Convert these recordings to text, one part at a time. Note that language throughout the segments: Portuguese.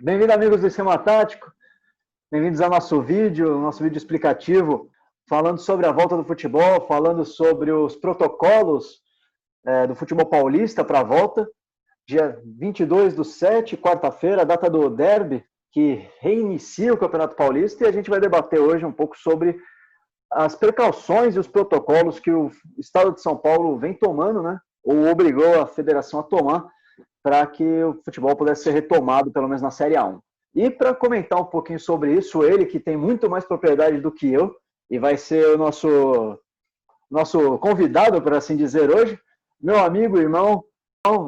Bem-vindo, amigos do Esquema Tático. Bem-vindos ao nosso vídeo explicativo, falando sobre a volta do futebol, falando sobre os protocolos do futebol paulista para a volta. Dia 22/7, quarta-feira, data do derby, que reinicia o Campeonato Paulista, e a gente vai debater hoje um pouco sobre as precauções e os protocolos que o Estado de São Paulo vem tomando, né? Ou obrigou a federação a tomar, para que o futebol pudesse ser retomado, pelo menos na Série A1. E para comentar um pouquinho sobre isso, ele que tem muito mais propriedade do que eu, e vai ser o nosso convidado, por assim dizer, hoje, meu amigo, irmão,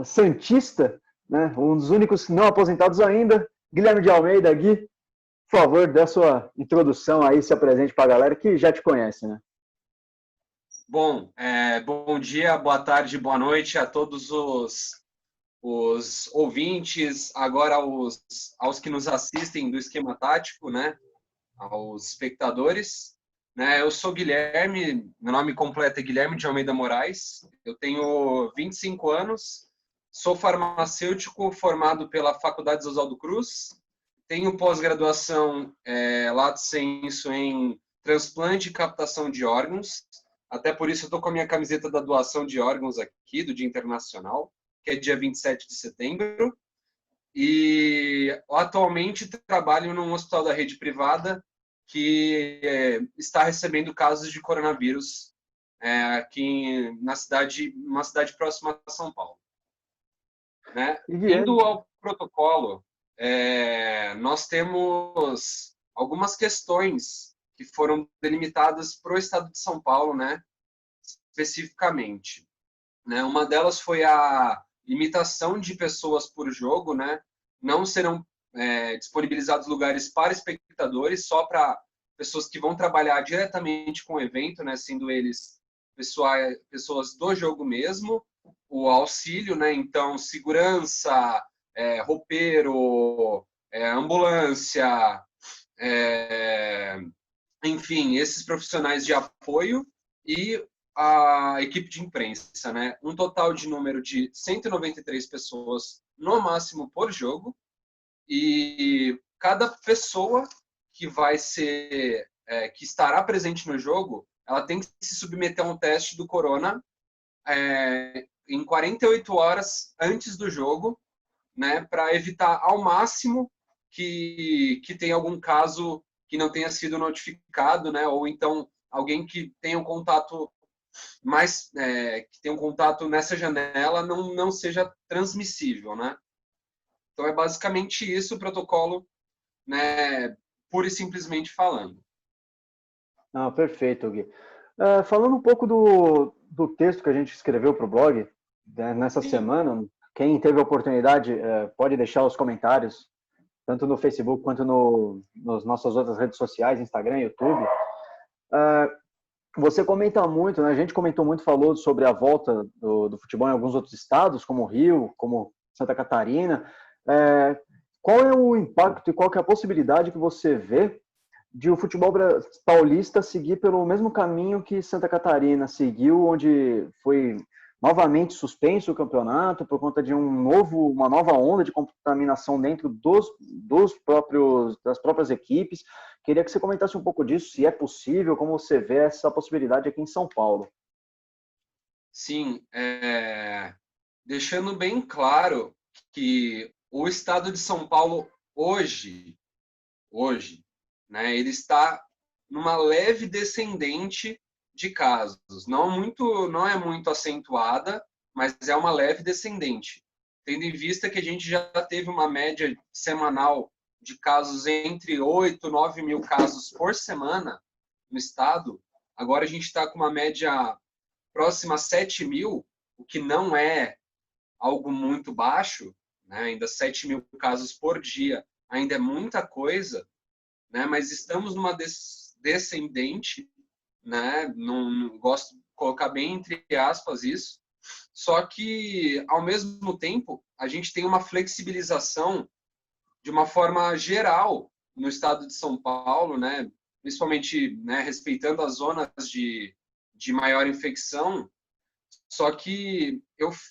santista, né? Um dos únicos não aposentados ainda, Guilherme de Almeida. Gui, por favor, dê a sua introdução aí, se apresente para a galera que já te conhece, né? Bom, bom dia, boa tarde, boa noite a todos os ouvintes, agora aos que nos assistem do Esquema Tático, né? Aos espectadores. Né? Eu sou Guilherme, meu nome completo é Guilherme de Almeida Moraes, eu tenho 25 anos, sou farmacêutico formado pela Faculdade Oswaldo Cruz, tenho pós-graduação lato sensu em transplante e captação de órgãos, até por isso eu estou com a minha camiseta da doação de órgãos aqui, do Dia Internacional, que é dia 27 de setembro, e atualmente trabalho num hospital da rede privada que está recebendo casos de coronavírus aqui uma cidade próxima a São Paulo. Né? Indo ao protocolo, nós temos algumas questões que foram delimitadas para o estado de São Paulo, né? Especificamente. Né? Uma delas foi a limitação de pessoas por jogo, né? Não serão disponibilizados lugares para espectadores, só para pessoas que vão trabalhar diretamente com o evento, né? Sendo eles pessoas do jogo mesmo, o auxílio, né? Então, segurança, roupeiro, ambulância, enfim, esses profissionais de apoio e a equipe de imprensa, né? Um total de número de 193 pessoas no máximo por jogo, e cada pessoa que vai ser que estará presente no jogo, ela tem que se submeter a um teste do corona em 48 horas antes do jogo, né? Para evitar ao máximo que tenha algum caso que não tenha sido notificado, né? Ou então alguém que tenha um contato que tem um contato nessa janela não seja transmissível, né? Então é basicamente isso o protocolo, né? Pura e simplesmente falando. Ah, perfeito, Gui. Falando um pouco do texto que a gente escreveu para o blog, né, nessa semana, quem teve a oportunidade pode deixar os comentários, tanto no Facebook quanto nas nossas outras redes sociais, Instagram, YouTube. Você comenta muito, né? A gente comentou muito, falou sobre a volta do futebol em alguns outros estados, como Rio, como Santa Catarina. Qual é o impacto e qual que é a possibilidade que você vê de o futebol paulista seguir pelo mesmo caminho que Santa Catarina seguiu, onde foi novamente suspenso o campeonato por conta de uma nova onda de contaminação dentro das próprias equipes? Queria que você comentasse um pouco disso, se é possível, como você vê essa possibilidade aqui em São Paulo. Sim, deixando bem claro que o estado de São Paulo hoje, né, ele está numa leve descendente de casos, não é muito acentuada, mas é uma leve descendente, tendo em vista que a gente já teve uma média semanal de casos entre 8 e 9 mil casos por semana no estado. Agora a gente está com uma média próxima a 7 mil, o que não é algo muito baixo, né? Ainda 7 mil casos por dia ainda é muita coisa, né? Mas estamos numa descendente, né? Não gosto de colocar bem entre aspas isso, só que ao mesmo tempo a gente tem uma flexibilização de uma forma geral no estado de São Paulo, né? Principalmente, né, respeitando as zonas de maior infecção, só que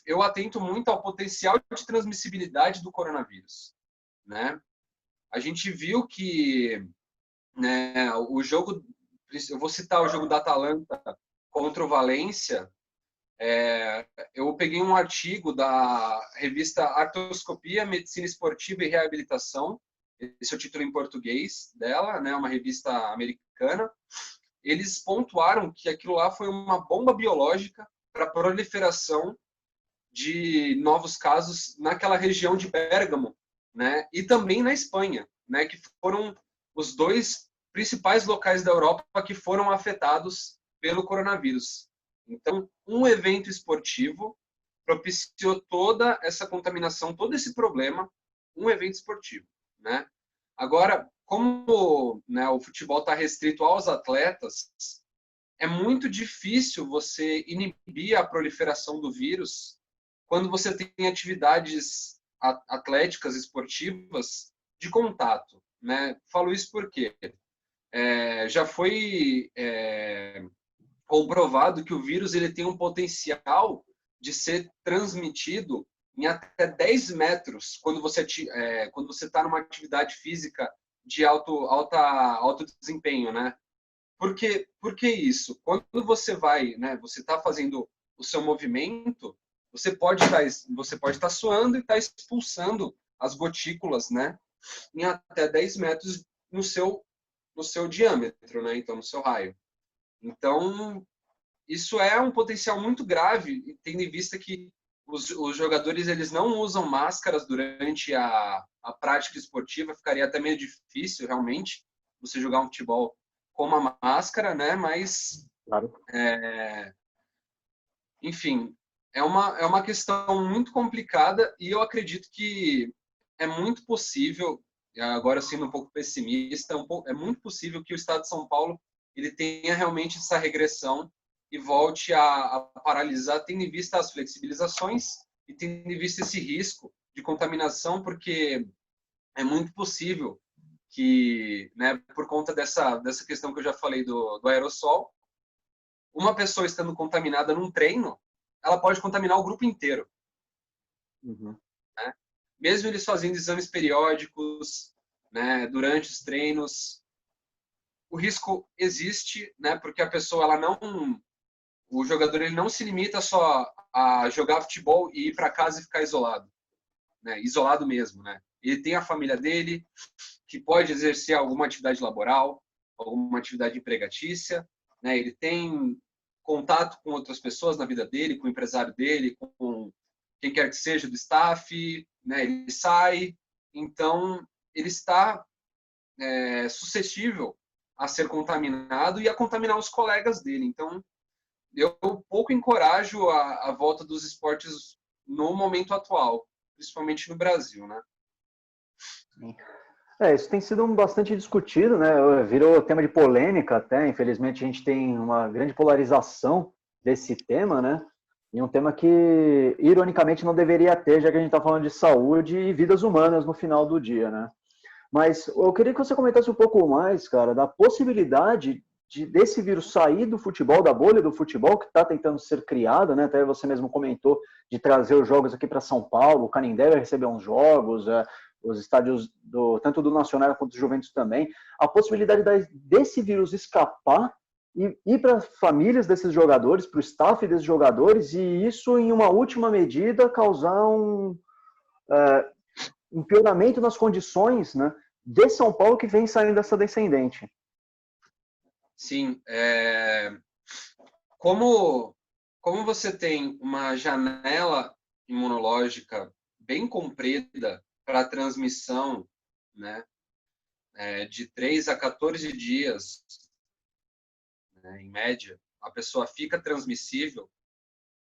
eu atento muito ao potencial de transmissibilidade do coronavírus, né? a gente viu que, né, o jogo, eu vou citar o jogo da Atalanta contra o Valência. Eu peguei um artigo da revista Artroscopia, Medicina Esportiva e Reabilitação, esse é o título em português dela, né, uma revista americana. Eles pontuaram que aquilo lá foi uma bomba biológica para a proliferação de novos casos naquela região de Bérgamo, né, e também na Espanha, né, que foram os dois principais locais da Europa que foram afetados pelo coronavírus. Então, um evento esportivo propiciou toda essa contaminação, todo esse problema, um evento esportivo, né? Agora, como, né, o futebol está restrito aos atletas, é muito difícil você inibir a proliferação do vírus quando você tem atividades atléticas, esportivas, de contato, né? Falo isso porque já foi comprovado que o vírus ele tem um potencial de ser transmitido em até 10 metros quando você está numa atividade física de alto desempenho, né? Por que isso? Quando você vai, né, você está fazendo o seu movimento, você pode estar suando e estar expulsando as gotículas, né, em até 10 metros no seu diâmetro, né, então no seu raio. Então, isso é um potencial muito grave, tendo em vista que os jogadores eles não usam máscaras durante a prática esportiva, ficaria até meio difícil, realmente, você jogar um futebol com uma máscara, né? Mas, Claro. enfim, é uma questão muito complicada e eu acredito que é muito possível, agora sendo um pouco pessimista, é muito possível que o Estado de São Paulo ele tenha realmente essa regressão e volte a paralisar, tendo em vista as flexibilizações e tendo em vista esse risco de contaminação, porque é muito possível que, né, por conta dessa questão que eu já falei do aerossol, uma pessoa estando contaminada num treino, ela pode contaminar o grupo inteiro. Uhum. Né? Mesmo eles fazendo exames periódicos, né, durante os treinos, o risco existe, né, porque a pessoa ela não, o jogador ele não se limita só a jogar futebol e ir para casa e ficar isolado, né, isolado mesmo, né. Ele tem a família dele que pode exercer alguma atividade laboral, alguma atividade empregatícia, né. Ele tem contato com outras pessoas na vida dele, com o empresário dele, com quem quer que seja do staff, né. Ele sai, então ele está suscetível a ser contaminado e a contaminar os colegas dele. Então, eu pouco encorajo a volta dos esportes no momento atual, principalmente no Brasil, né? Isso tem sido bastante discutido, né? Virou tema de polêmica até. Infelizmente, a gente tem uma grande polarização desse tema, né? E um tema que, ironicamente, não deveria ter, já que a gente está falando de saúde e vidas humanas no final do dia, né? Mas eu queria que você comentasse um pouco mais, cara, da possibilidade desse vírus sair do futebol, da bolha do futebol que está tentando ser criada, né? Até você mesmo comentou de trazer os jogos aqui para São Paulo, o Canindé vai receber uns jogos, os estádios tanto do Nacional quanto do Juventus também. A possibilidade desse vírus escapar e ir para as famílias desses jogadores, para o staff desses jogadores, e isso, em uma última medida, causar um pioramento nas condições, né, de São Paulo que vem saindo dessa descendente. Sim. Como você tem uma janela imunológica bem comprida para a transmissão, né, de 3 a 14 dias, né, em média, a pessoa fica transmissível,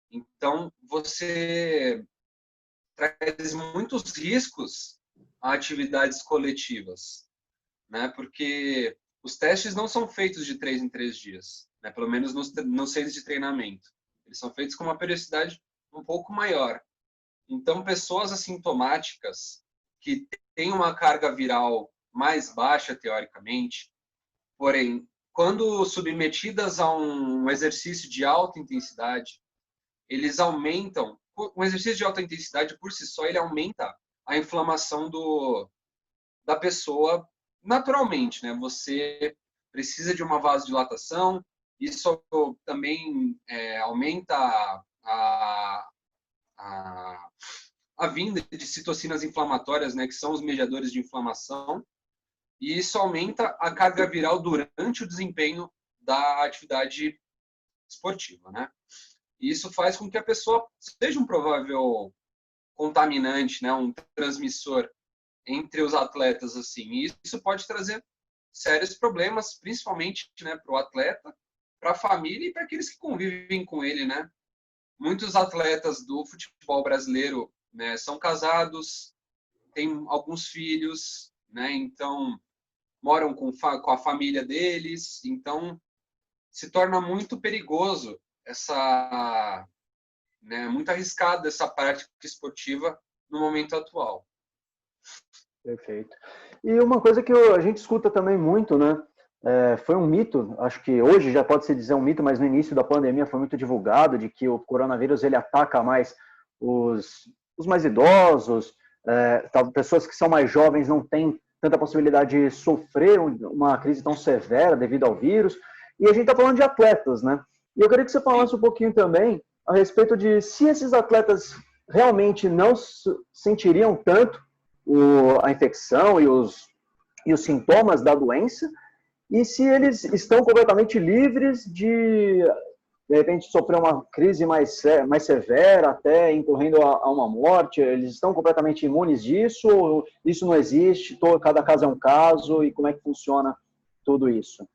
então você traz muitos riscos a atividades coletivas, né? Porque os testes não são feitos de 3 em 3 dias, né? Pelo menos nos centros de treinamento. Eles são feitos com uma periodicidade um pouco maior. Então, pessoas assintomáticas que têm uma carga viral mais baixa, teoricamente, porém, quando submetidas a um exercício de alta intensidade, eles aumentam. Um exercício de alta intensidade, por si só, ele aumenta a inflamação da pessoa naturalmente, né? Você precisa de uma vasodilatação, isso também aumenta a, a vinda de citocinas inflamatórias, né, que são os mediadores de inflamação, e isso aumenta a carga viral durante o desempenho da atividade esportiva, né? E isso faz com que a pessoa seja um provável contaminante, né, um transmissor entre os atletas, assim. E isso pode trazer sérios problemas, principalmente, né, para o atleta, para a família e para aqueles que convivem com ele, né? Muitos atletas do futebol brasileiro, né, são casados, têm alguns filhos, né? Então moram com a família deles, então se torna muito perigoso essa, né, muito arriscada essa prática esportiva no momento atual. Perfeito. E uma coisa que a gente escuta também muito, né? Foi um mito, acho que hoje já pode se dizer um mito, mas no início da pandemia foi muito divulgado de que o coronavírus ele ataca mais os mais idosos, pessoas que são mais jovens não têm tanta possibilidade de sofrer uma crise tão severa devido ao vírus. E a gente está falando de atletas, né? E eu queria que você falasse um pouquinho também a respeito de se esses atletas realmente não sentiriam tanto a infecção e os sintomas da doença, e se eles estão completamente livres de repente, sofrer uma crise mais severa, até incorrendo a uma morte, eles estão completamente imunes disso, ou isso não existe, cada caso é um caso, e como é que funciona tudo isso?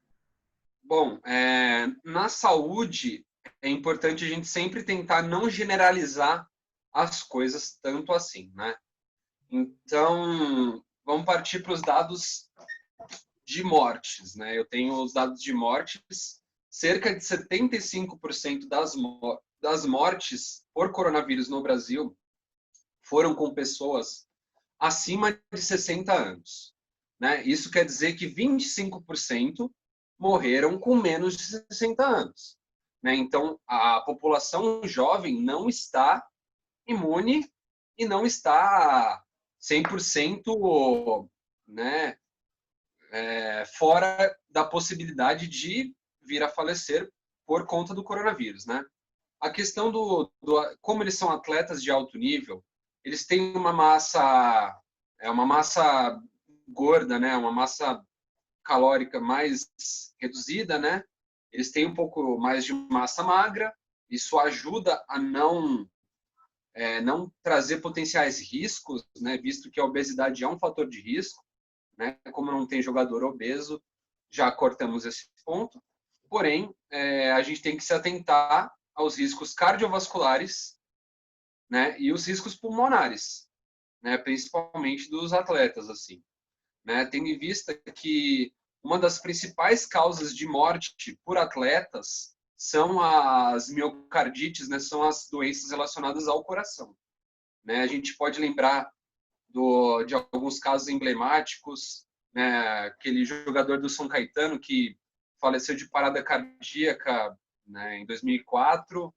Bom, na saúde, é importante a gente sempre tentar não generalizar as coisas tanto assim, né? Então, vamos partir para os dados de mortes, né? Eu tenho os dados de mortes, cerca de 75% das mortes por coronavírus no Brasil foram com pessoas acima de 60 anos, né? Isso quer dizer que 25% morreram com menos de 60 anos, né? Então, a população jovem não está imune e não está 100%, né, fora da possibilidade de vir a falecer por conta do coronavírus, né? A questão como eles são atletas de alto nível, eles têm uma massa gorda, né? Uma massa calórica mais reduzida, né? Eles têm um pouco mais de massa magra. Isso ajuda a não trazer potenciais riscos, né? Visto que a obesidade é um fator de risco, né? Como não tem jogador obeso, já cortamos esse ponto. Porém, a gente tem que se atentar aos riscos cardiovasculares, né? E os riscos pulmonares, né? Principalmente dos atletas, assim, né? Tendo em vista que uma das principais causas de morte por atletas são as miocardites, né? São as doenças relacionadas ao coração, né? A gente pode lembrar de alguns casos emblemáticos, né? Aquele jogador do São Caetano que faleceu de parada cardíaca, né, em 2004.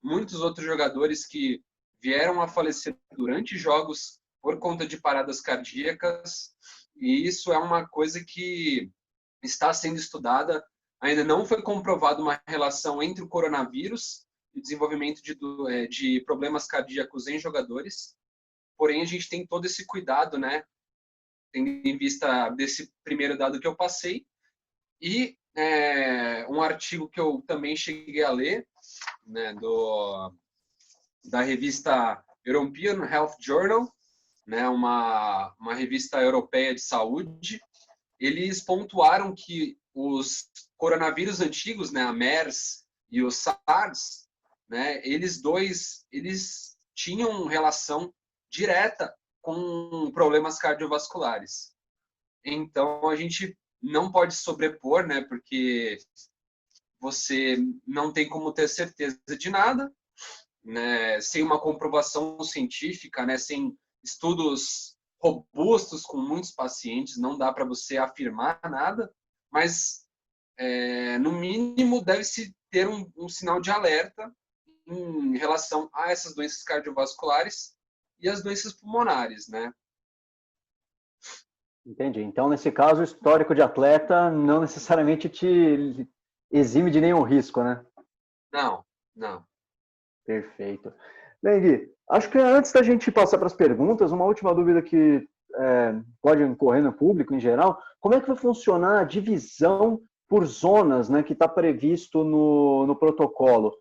Muitos outros jogadores que vieram a falecer durante jogos por conta de paradas cardíacas. E isso é uma coisa que está sendo estudada. Ainda não foi comprovada uma relação entre o coronavírus e o desenvolvimento de problemas cardíacos em jogadores. Porém, a gente tem todo esse cuidado, né? Tendo em vista desse primeiro dado que eu passei. E um artigo que eu também cheguei a ler, né, da revista European Health Journal, né, uma revista europeia de saúde. Eles pontuaram que os coronavírus antigos, né, a MERS e o SARS, né, eles tinham relação direta com problemas cardiovasculares. Então, a gente não pode sobrepor, né, porque você não tem como ter certeza de nada, né, sem uma comprovação científica, né, sem estudos robustos com muitos pacientes, não dá para você afirmar nada, mas, no mínimo, deve-se ter um sinal de alerta em relação a essas doenças cardiovasculares e as doenças pulmonares, né? Entendi. Então, nesse caso, o histórico de atleta não necessariamente te exime de nenhum risco, né? Não, não. Perfeito. Bem, Gui, acho que antes da gente passar para as perguntas, uma última dúvida que pode ocorrer no público em geral, como é que vai funcionar a divisão por zonas, né, que está previsto no protocolo?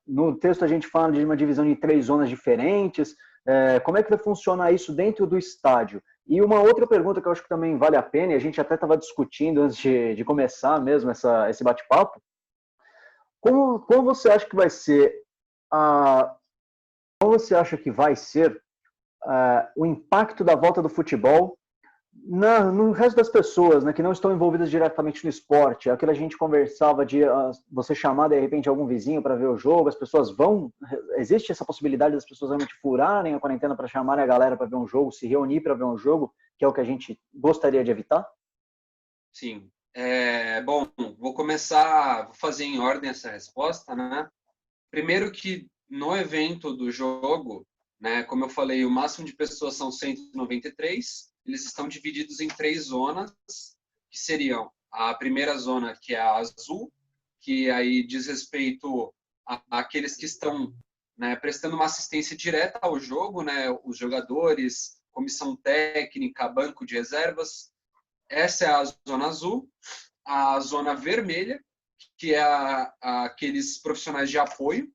No texto a gente fala de uma divisão de 3 zonas diferentes, como é que vai funcionar isso dentro do estádio? E uma outra pergunta que eu acho que também vale a pena, e a gente até estava discutindo antes de começar mesmo esse bate-papo, como você acha que vai ser a, como você acha que vai ser o impacto da volta do futebol no resto das pessoas, né, que não estão envolvidas diretamente no esporte? Aquilo a gente conversava de você chamar de repente algum vizinho para ver o jogo, as pessoas vão. Existe essa possibilidade das pessoas realmente furarem a quarentena para chamarem a galera para ver um jogo, se reunir para ver um jogo, que é o que a gente gostaria de evitar? Sim. Bom, vou começar, vou fazer em ordem essa resposta, né? Primeiro que no evento do jogo, né, como eu falei, o máximo de pessoas são 193, eles estão divididos em 3 zonas, que seriam a primeira zona, que é a azul, que aí diz respeito àqueles que estão, né, prestando uma assistência direta ao jogo, né, os jogadores, comissão técnica, banco de reservas. Essa é a zona azul. A zona vermelha, que é aqueles profissionais de apoio,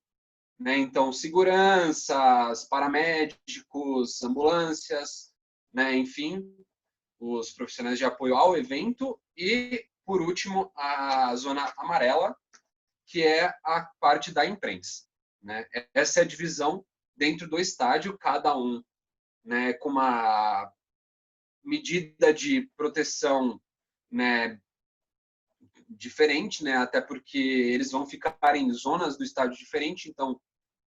né? Então, seguranças, paramédicos, ambulâncias, né? Enfim, os profissionais de apoio ao evento. E, por último, a zona amarela, que é a parte da imprensa, né? Essa é a divisão dentro do estádio, cada um, né, com uma medida de proteção, né, diferente, né? Até porque eles vão ficar em zonas do estádio diferente, então,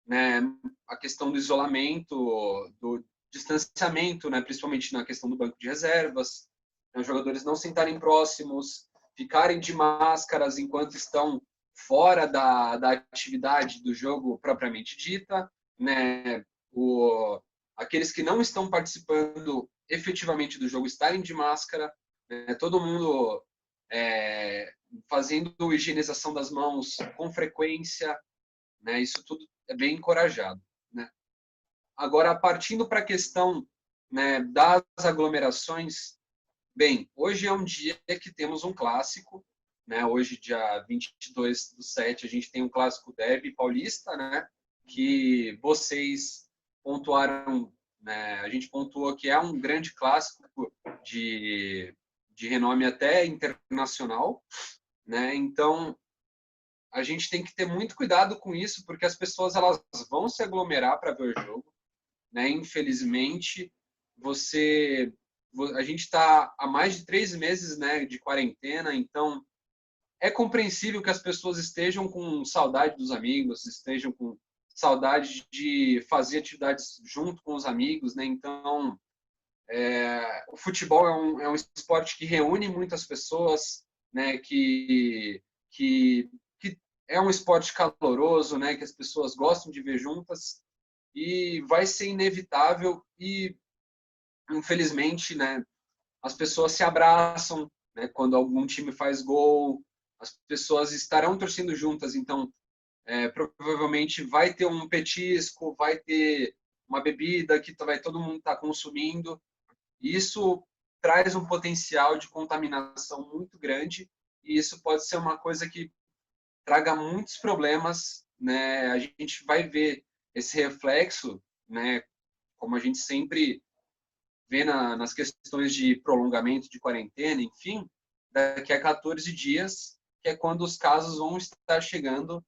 né, a questão do isolamento, do distanciamento, né, principalmente na questão do banco de reservas, né, os jogadores não sentarem próximos, ficarem de máscaras enquanto estão fora da atividade do jogo propriamente dita, né, aqueles que não estão participando efetivamente do jogo estarem de máscara, né, todo mundo fazendo higienização das mãos com frequência, né, isso tudo é bem encorajado, né? Agora, partindo para a questão, né, das aglomerações, bem, hoje é um dia que temos um clássico, né? Hoje, dia 22/7, a gente tem um clássico derby paulista, né? Que vocês pontuaram, né? A gente pontuou que é um grande clássico de renome até internacional, né? Então, a gente tem que ter muito cuidado com isso, porque as pessoas elas vão se aglomerar para ver o jogo, né? Infelizmente, a gente está há mais de 3 meses, né, de quarentena, então é compreensível que as pessoas estejam com saudade dos amigos, estejam com saudade de fazer atividades junto com os amigos, né? Então, o futebol é um esporte que reúne muitas pessoas, né? Que é um esporte caloroso, né? Que as pessoas gostam de ver juntas e vai ser inevitável e, infelizmente, né? As pessoas se abraçam, né? Quando algum time faz gol, as pessoas estarão torcendo juntas, então provavelmente vai ter um petisco, vai ter uma bebida que vai todo mundo estar consumindo. Isso traz um potencial de contaminação muito grande e isso pode ser uma coisa que traga muitos problemas, né? A gente vai ver esse reflexo, né? Como a gente sempre vê nas questões de prolongamento de quarentena, enfim, daqui a 14 dias, que é quando os casos vão estar chegando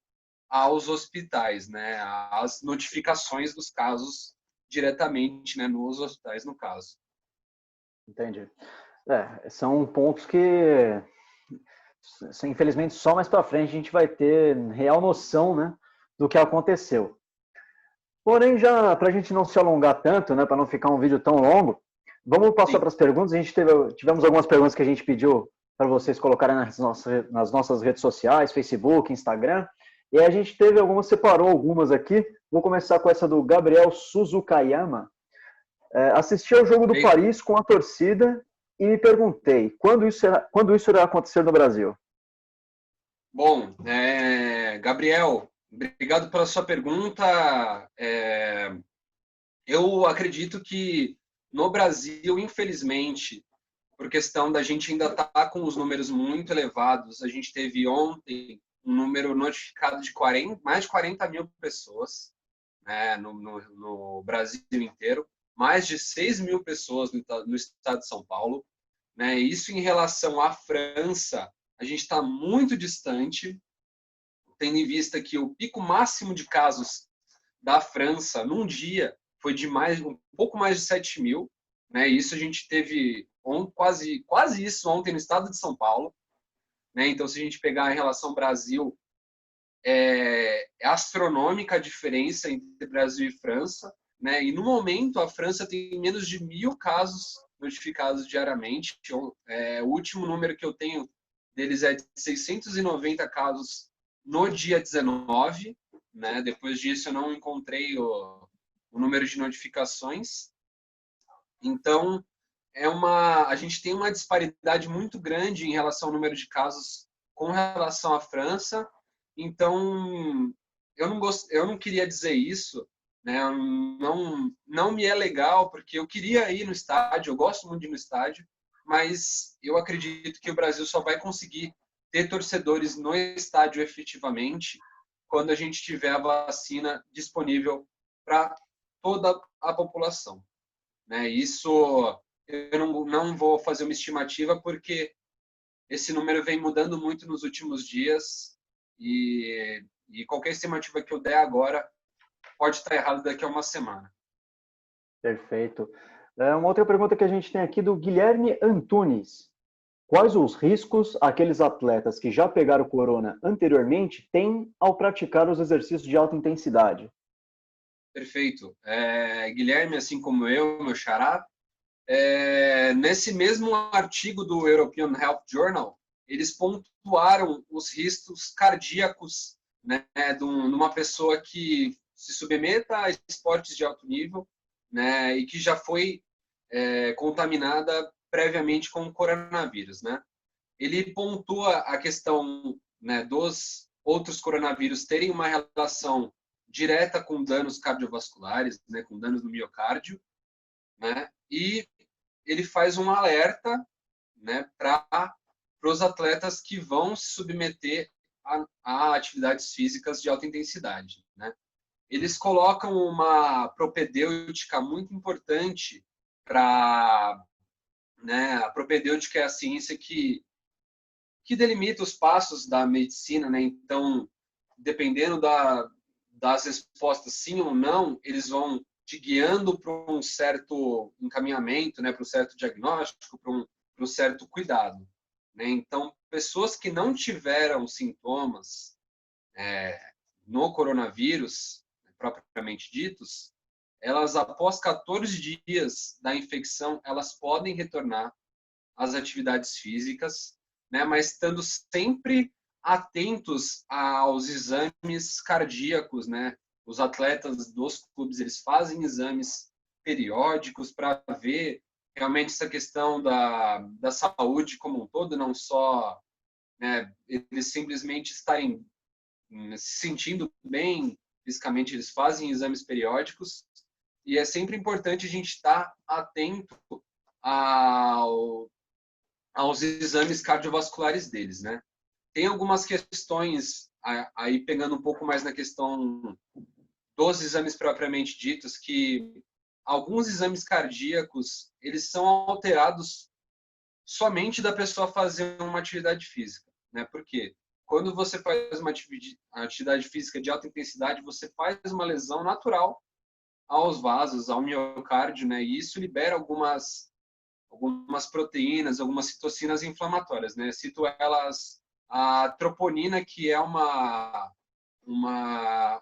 aos hospitais, né? As notificações dos casos diretamente, né? Nos hospitais, no caso. Entendi. São pontos que, infelizmente, só mais para frente a gente vai ter real noção, né, do que aconteceu. Porém, já para a gente não se alongar tanto, né, para não ficar um vídeo tão longo, vamos passar para as perguntas. A gente tivemos algumas perguntas que a gente pediu para vocês colocarem nas nossas redes sociais, Facebook, Instagram, e a gente separou algumas aqui. Vou começar com essa do Gabriel Suzukayama. Assisti ao jogo do Paris com a torcida e me perguntei, quando isso irá acontecer no Brasil? Bom, Gabriel, obrigado pela sua pergunta. Eu acredito que no Brasil, infelizmente, por questão da gente ainda estar com os números muito elevados, a gente teve ontem um número notificado de mais de 40 mil pessoas, né, no Brasil inteiro, mais de 6 mil pessoas no estado de São Paulo. Né? Isso em relação à França, a gente está muito distante, tendo em vista que o pico máximo de casos da França num dia foi de um pouco mais de 7 mil. Né? Isso a gente teve quase isso ontem no estado de São Paulo. Né? Então, se a gente pegar em relação ao Brasil, é astronômica a diferença entre Brasil e França. Né? E no momento, a França tem menos de 1.000 casos notificados diariamente. O último número que eu tenho deles é de 690 casos no dia 19. Né? Depois disso, eu não encontrei o número de notificações. Então, a gente tem uma disparidade muito grande em relação ao número de casos com relação à França. Então, eu não queria dizer isso, né? Não me é legal, porque eu queria ir no estádio, eu gosto muito de ir no estádio, mas eu acredito que o Brasil só vai conseguir ter torcedores no estádio efetivamente quando a gente tiver a vacina disponível para toda a população. Né? Isso eu não vou fazer uma estimativa, porque esse número vem mudando muito nos últimos dias e qualquer estimativa que eu der agora pode estar errado daqui a uma semana. Perfeito. Uma outra pergunta que a gente tem aqui do Guilherme Antunes. Quais os riscos aqueles atletas que já pegaram corona anteriormente têm ao praticar os exercícios de alta intensidade? Perfeito. Guilherme, assim como eu, meu xará, nesse mesmo artigo do European Health Journal, eles pontuaram os riscos cardíacos, né, de uma pessoa que se submeta a esportes de alto nível, né, e que já foi contaminada previamente com o coronavírus. Né? Ele pontua a questão, né, dos outros coronavírus terem uma relação direta com danos cardiovasculares, né, com danos no miocárdio, né, e ele faz um alerta, né, para os atletas que vão se submeter a atividades físicas de alta intensidade. Né? Eles colocam uma propedêutica muito importante para, né, a propedêutica é a ciência que delimita os passos da medicina. Né? Então, dependendo das respostas sim ou não, eles vão te guiando para um certo encaminhamento, né, para um certo diagnóstico, para um certo cuidado. Né? Então, pessoas que não tiveram sintomas no coronavírus, propriamente ditos, elas, após 14 dias da infecção, elas podem retornar às atividades físicas, né, mas estando sempre atentos aos exames cardíacos. Né? Os atletas dos clubes, eles fazem exames periódicos para ver realmente essa questão da saúde como um todo, não só, né, eles simplesmente estarem se sentindo bem fisicamente, eles fazem exames periódicos, e é sempre importante a gente estar atento aos exames cardiovasculares deles. Né? Tem algumas questões, aí pegando um pouco mais na questão dos exames propriamente ditos, que alguns exames cardíacos, eles são alterados somente da pessoa fazer uma atividade física. Né? Por quê? Quando você faz uma atividade física de alta intensidade, você faz uma lesão natural aos vasos, ao miocárdio, né? E isso libera algumas proteínas, algumas citocinas inflamatórias. Né? Cito elas, a troponina, que é um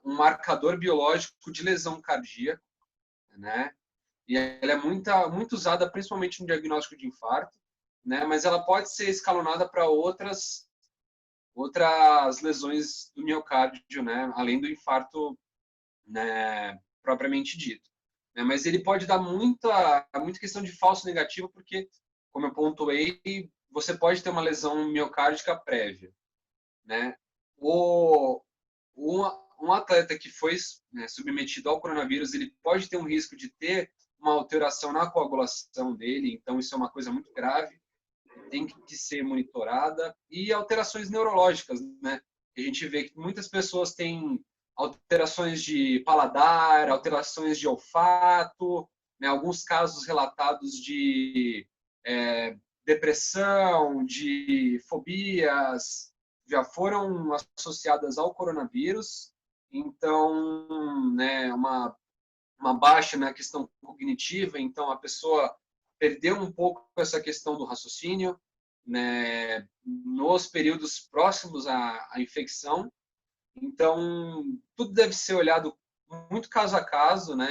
marcador biológico de lesão cardíaca, né? E ela é muito usada principalmente no diagnóstico de infarto, né? Mas ela pode ser escalonada para outras lesões do miocárdio, né? Além do infarto, né, propriamente dito. Né? Mas ele pode dar muita questão de falso negativo, porque como eu pontuei, você pode ter uma lesão miocárdica prévia, né? Um atleta que foi, né, submetido ao coronavírus, ele pode ter um risco de ter uma alteração na coagulação dele, então isso é uma coisa muito grave, tem que ser monitorada, e alterações neurológicas, né? A gente vê que muitas pessoas têm alterações de paladar, alterações de olfato, né? Alguns casos relatados de depressão, de fobias, já foram associadas ao coronavírus. Então, né, uma baixa na questão cognitiva, então a pessoa perdeu um pouco essa questão do raciocínio, né, nos períodos próximos à infecção. Então, tudo deve ser olhado muito caso a caso, né?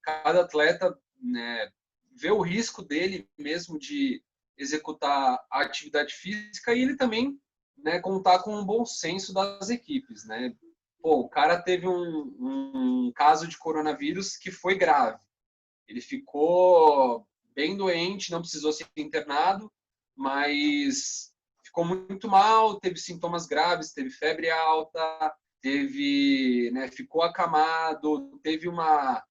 Cada atleta, né, vê o risco dele mesmo de executar a atividade física e ele também, né, contar com um bom senso das equipes, né? Pô, o cara teve um caso de coronavírus que foi grave. Ele ficou bem doente, não precisou ser internado, mas ficou muito mal, teve sintomas graves, teve febre alta, teve, né, ficou acamado, teve uma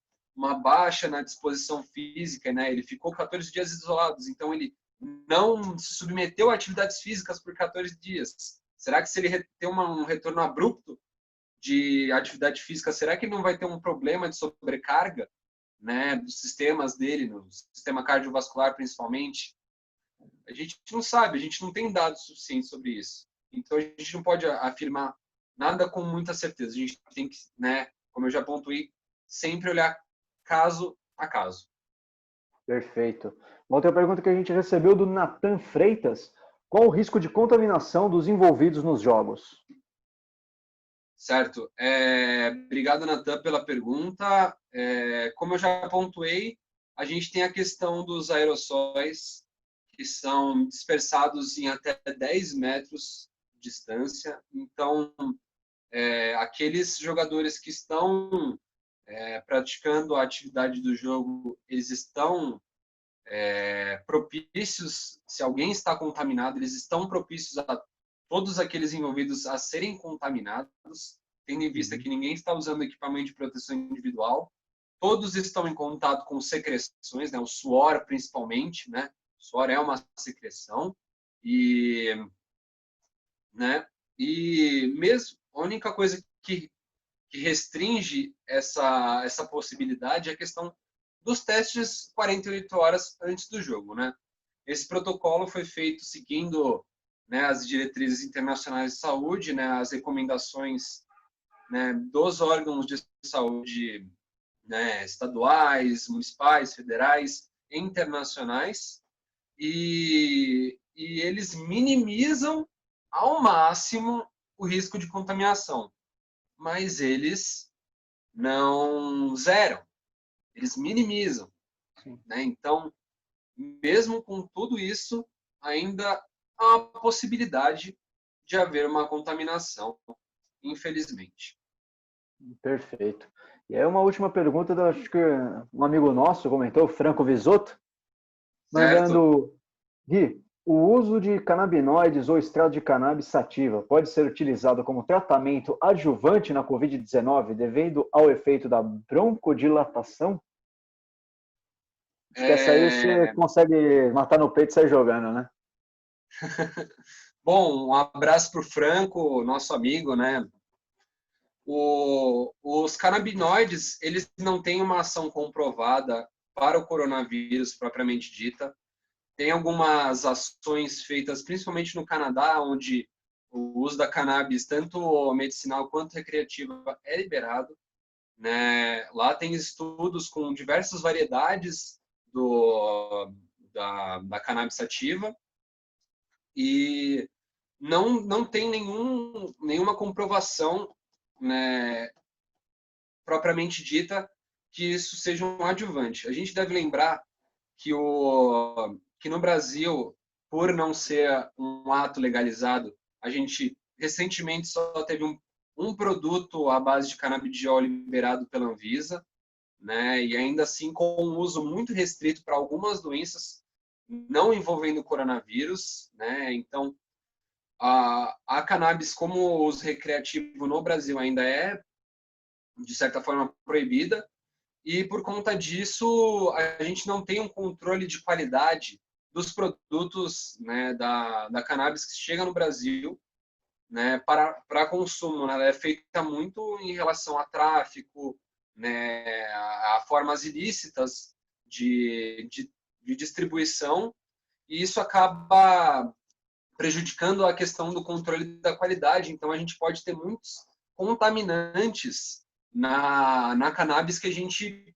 baixa na disposição física, né? Ele ficou 14 dias isolados, então ele não se submeteu a atividades físicas por 14 dias. Será que se ele ter um retorno abrupto de atividade física, será que ele não vai ter um problema de sobrecarga, né, dos sistemas dele, no sistema cardiovascular principalmente? A gente não sabe, a gente não tem dados suficientes sobre isso. Então a gente não pode afirmar nada com muita certeza. A gente tem que, né, como eu já pontuei, sempre olhar caso a caso. Perfeito. Uma outra pergunta que a gente recebeu do Nathan Freitas: qual o risco de contaminação dos envolvidos nos jogos? Certo. Obrigado, Nathan, pela pergunta. Como eu já pontuei, a gente tem a questão dos aerossóis, que são dispersados em até 10 metros de distância. Então, aqueles jogadores que estão praticando a atividade do jogo, eles estão propícios, se alguém está contaminado, eles estão propícios a todos aqueles envolvidos a serem contaminados, tendo em vista que ninguém está usando equipamento de proteção individual, todos estão em contato com secreções, né, o suor principalmente, né, o suor é uma secreção, né, e mesmo a única coisa que restringe essa possibilidade é a questão dos testes 48 horas antes do jogo, né? Esse protocolo foi feito seguindo, né, as diretrizes internacionais de saúde, né, as recomendações, né, dos órgãos de saúde, né, estaduais, municipais, federais e internacionais, e eles minimizam ao máximo o risco de contaminação, mas eles não zeram, eles minimizam, né? Então, mesmo com tudo isso, ainda há a possibilidade de haver uma contaminação, infelizmente. Perfeito. E aí uma última pergunta, acho que um amigo nosso comentou, Franco Visotto, Certo? mandando: Gui, o uso de canabinoides ou extrato de cannabis sativa pode ser utilizado como tratamento adjuvante na Covid-19 devido ao efeito da broncodilatação? Acho que essa aí você consegue matar no peito e sair jogando, né? Bom, um abraço para o Franco, nosso amigo, né? Os canabinoides, eles não têm uma ação comprovada para o coronavírus propriamente dita. Tem algumas ações feitas principalmente no Canadá, onde o uso da cannabis, tanto medicinal quanto recreativa, é liberado, né? Lá tem estudos com diversas variedades da cannabis sativa e não tem nenhuma comprovação, né, propriamente dita, que isso seja um adjuvante. A gente deve lembrar que no Brasil, por não ser um ato legalizado, a gente recentemente só teve um produto à base de canabidiol liberado pela Anvisa, né? E ainda assim com um uso muito restrito para algumas doenças não envolvendo o coronavírus, né? Então, a cannabis como uso recreativo no Brasil ainda é, de certa forma, proibida, e por conta disso a gente não tem um controle de qualidade dos produtos, né, da cannabis que chega no Brasil, né, para consumo. Né? Ela é feita muito em relação a tráfico, né, a formas ilícitas de distribuição, e isso acaba prejudicando a questão do controle da qualidade. Então, a gente pode ter muitos contaminantes na cannabis que a gente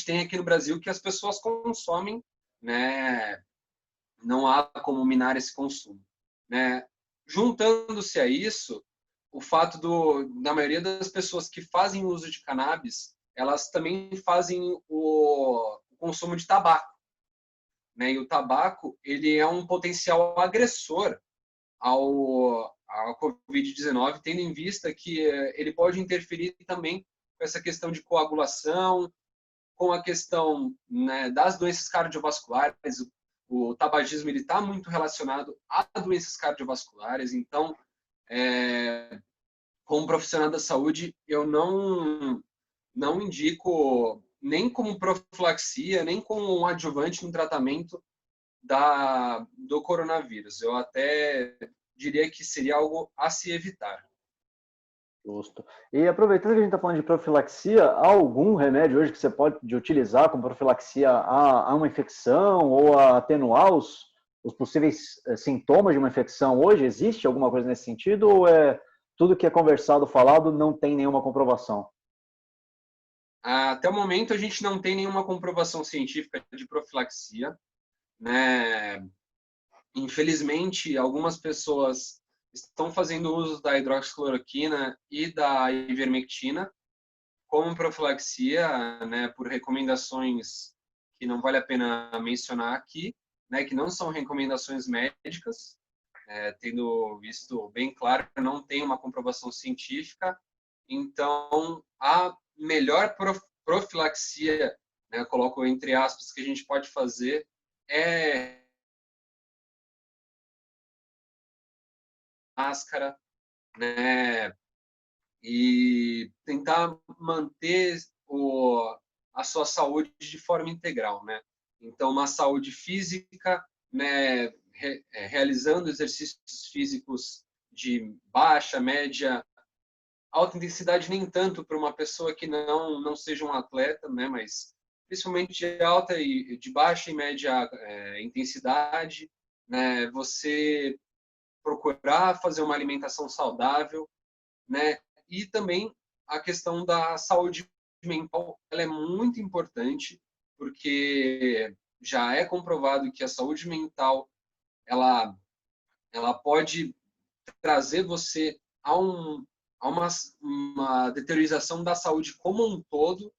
tem aqui no Brasil, que as pessoas consomem, né? Não há como minar esse consumo, né? Juntando-se a isso, o fato da maioria das pessoas que fazem uso de cannabis, elas também fazem o consumo de tabaco, né? E o tabaco, ele é um potencial agressor ao Covid-19, tendo em vista que ele pode interferir também com essa questão de coagulação, com a questão, né, das doenças cardiovasculares. O tabagismo está muito relacionado a doenças cardiovasculares. Então, como profissional da saúde, eu não indico nem como profilaxia, nem como um adjuvante no tratamento do coronavírus. Eu até diria que seria algo a se evitar. Justo. E aproveitando que a gente está falando de profilaxia, há algum remédio hoje que você pode utilizar como profilaxia a uma infecção ou a atenuar os possíveis sintomas de uma infecção hoje? Existe alguma coisa nesse sentido ou tudo que é conversado, falado, não tem nenhuma comprovação? Até o momento, a gente não tem nenhuma comprovação científica de profilaxia, né? Infelizmente, algumas pessoas estão fazendo uso da hidroxicloroquina e da ivermectina como profilaxia, né, por recomendações que não vale a pena mencionar aqui, né, que não são recomendações médicas, tendo visto bem claro, não tem uma comprovação científica. Então, a melhor profilaxia, né, coloco entre aspas, que a gente pode fazer é máscara, né, e tentar manter a sua saúde de forma integral, né? Então, uma saúde física, né, realizando exercícios físicos de baixa, média, alta intensidade, nem tanto para uma pessoa que não seja um atleta, né, mas principalmente de alta e de baixa e média intensidade, né, você procurar fazer uma alimentação saudável, né, e também a questão da saúde mental, ela é muito importante, porque já é comprovado que a saúde mental ela pode trazer você a uma deteriorização da saúde como um todo,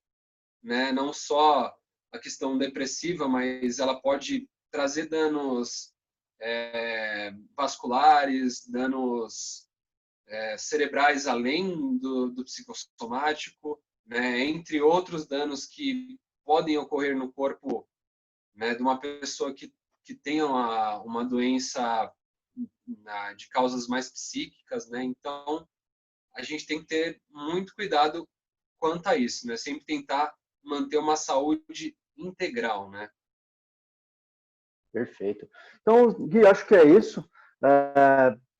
né? Não só a questão depressiva, mas ela pode trazer danos vasculares, danos cerebrais além do psicossomático, né? Entre outros danos que podem ocorrer no corpo, né, de uma pessoa que tenha uma doença de causas mais psíquicas, né? Então, a gente tem que ter muito cuidado quanto a isso, né? Sempre tentar manter uma saúde integral, né? Perfeito. Então, Gui, acho que é isso.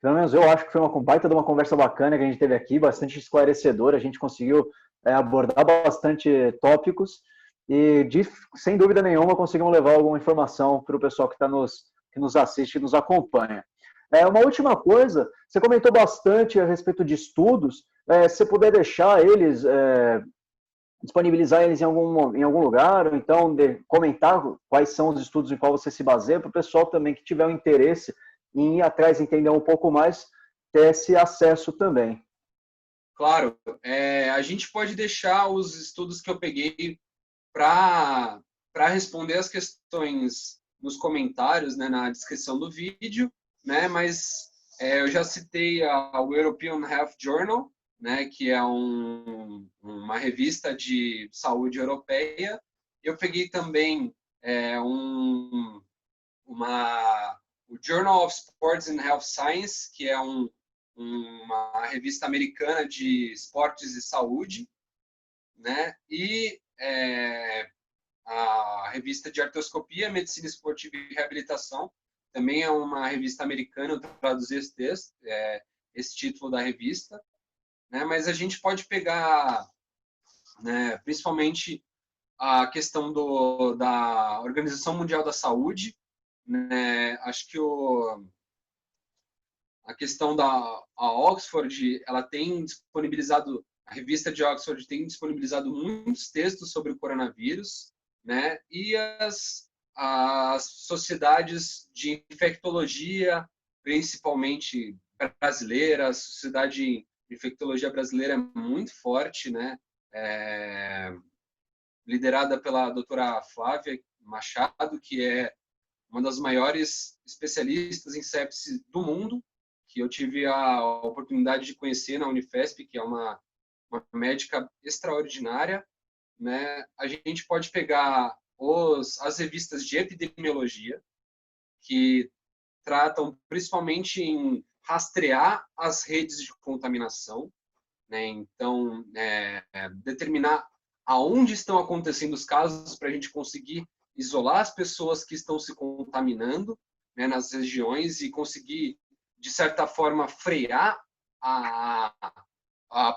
Pelo menos eu acho que foi uma baita de uma conversa bacana que a gente teve aqui, bastante esclarecedora. A gente conseguiu abordar bastante tópicos e, sem dúvida nenhuma, conseguimos levar alguma informação para o pessoal que nos assiste e nos acompanha. Uma última coisa, você comentou bastante a respeito de estudos. Se você puder deixar eles, disponibilizar eles em algum lugar, ou então comentar quais são os estudos em qual você se baseia, para o pessoal também que tiver um interesse em ir atrás, entender um pouco mais, ter esse acesso também. Claro, a gente pode deixar os estudos que eu peguei para responder as questões nos comentários, né, na descrição do vídeo, né, mas eu já citei o European Health Journal, né, que é uma revista de saúde europeia. Eu peguei também o Journal of Sports and Health Science, que é uma revista americana de esportes e saúde, né? E a revista de artroscopia, medicina esportiva e reabilitação, também é uma revista americana. Eu traduzi esse título da revista, né? Mas a gente pode pegar, né, principalmente a questão da Organização Mundial da Saúde, né? Acho que a questão a Oxford, ela tem disponibilizado, a revista de Oxford tem disponibilizado muitos textos sobre o coronavírus, né? E as sociedades de infectologia, principalmente brasileira, a sociedade de infectologia brasileira é muito forte, né? Liderada pela doutora Flávia Machado, que é uma das maiores especialistas em sepse do mundo, que eu tive a oportunidade de conhecer na Unifesp, que é uma médica extraordinária, né? A gente pode pegar as revistas de epidemiologia, que tratam principalmente em rastrear as redes de contaminação, né? Então, determinar aonde estão acontecendo os casos para a gente conseguir isolar as pessoas que estão se contaminando, né, nas regiões, e conseguir, de certa forma, frear a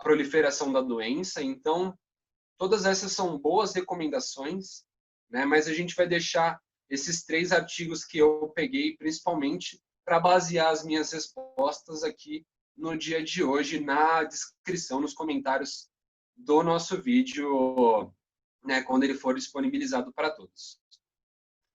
proliferação da doença. Então, todas essas são boas recomendações, né, mas a gente vai deixar esses 3 artigos que eu peguei, principalmente, para basear as minhas respostas aqui no dia de hoje, na descrição, nos comentários do nosso vídeo, né, quando ele for disponibilizado para todos.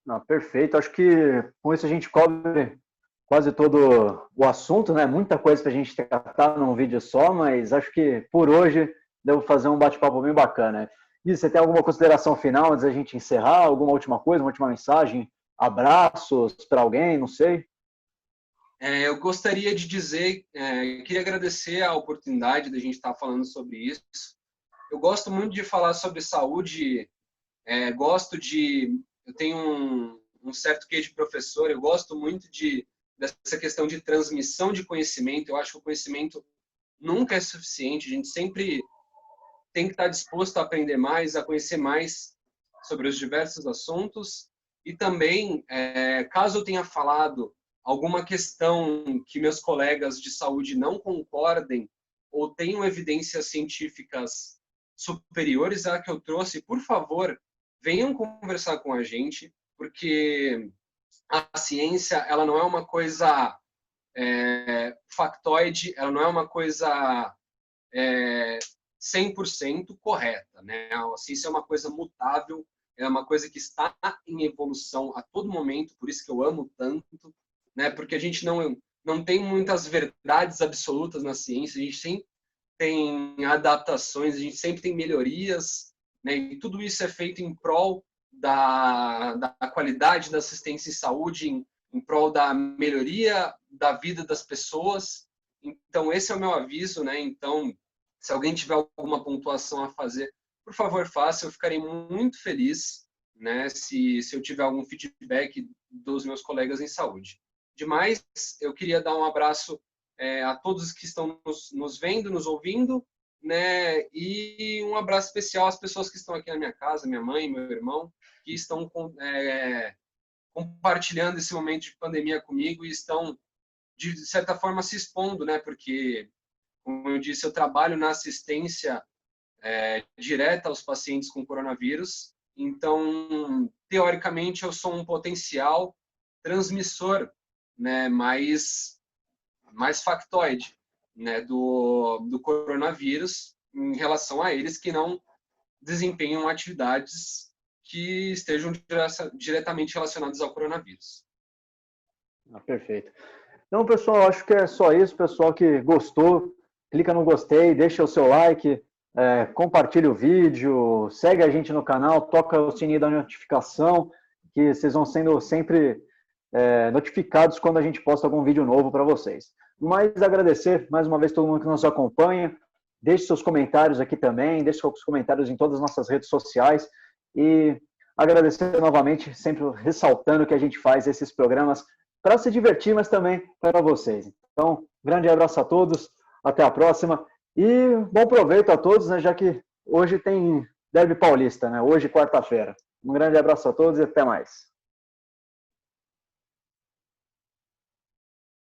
Não, perfeito. Acho que com isso a gente cobre quase todo o assunto, né? Muita coisa para a gente tratar num vídeo só, mas acho que por hoje devo fazer um bate-papo bem bacana. E você tem alguma consideração final antes da gente encerrar? Alguma última coisa, uma última mensagem? Abraços para alguém? Não sei. Eu gostaria de dizer, queria agradecer a oportunidade de a gente estar falando sobre isso. Eu gosto muito de falar sobre saúde, eu tenho um certo quê de professor, eu gosto muito dessa questão de transmissão de conhecimento. Eu acho que o conhecimento nunca é suficiente, a gente sempre tem que estar disposto a aprender mais, a conhecer mais sobre os diversos assuntos. E também, caso eu tenha falado alguma questão que meus colegas de saúde não concordem ou tenham evidências científicas superiores à que eu trouxe, por favor, venham conversar com a gente, porque a ciência, ela não é uma coisa factoide, ela não é uma coisa 100% correta, né? A ciência é uma coisa mutável, é uma coisa que está em evolução a todo momento, por isso que eu amo tanto, né? Porque a gente não tem muitas verdades absolutas na ciência, a gente sempre tem adaptações, a gente sempre tem melhorias, né? E tudo isso é feito em prol da qualidade da assistência em saúde, em prol da melhoria da vida das pessoas. Então, esse é o meu aviso, né? Então, se alguém tiver alguma pontuação a fazer, por favor, faça. Eu ficarei muito feliz, né, se eu tiver algum feedback dos meus colegas em saúde. Demais, eu queria dar um abraço a todos que estão nos vendo, nos ouvindo, né, e um abraço especial às pessoas que estão aqui na minha casa, minha mãe, meu irmão, que estão compartilhando esse momento de pandemia comigo e estão, de certa forma, se expondo, né, porque, como eu disse, eu trabalho na assistência direta aos pacientes com coronavírus. Então, teoricamente, eu sou um potencial transmissor, né, mais factoide, né, do coronavírus em relação a eles que não desempenham atividades que estejam diretamente relacionadas ao coronavírus. Perfeito. Então, pessoal, acho que é só isso. Pessoal que gostou, clica no gostei, deixa o seu like, compartilha o vídeo, segue a gente no canal, toca o sininho da notificação, que vocês vão sendo sempre notificados quando a gente posta algum vídeo novo para vocês. Mas agradecer mais uma vez todo mundo que nos acompanha. Deixe seus comentários aqui também, deixe seus comentários em todas as nossas redes sociais. E Agradecer novamente, sempre ressaltando que a gente faz esses programas para se divertir, mas também para vocês. Então, grande abraço a todos, até a próxima e bom proveito a todos, né, já que hoje tem Derby Paulista, né, hoje quarta-feira. Um grande abraço a todos e até mais.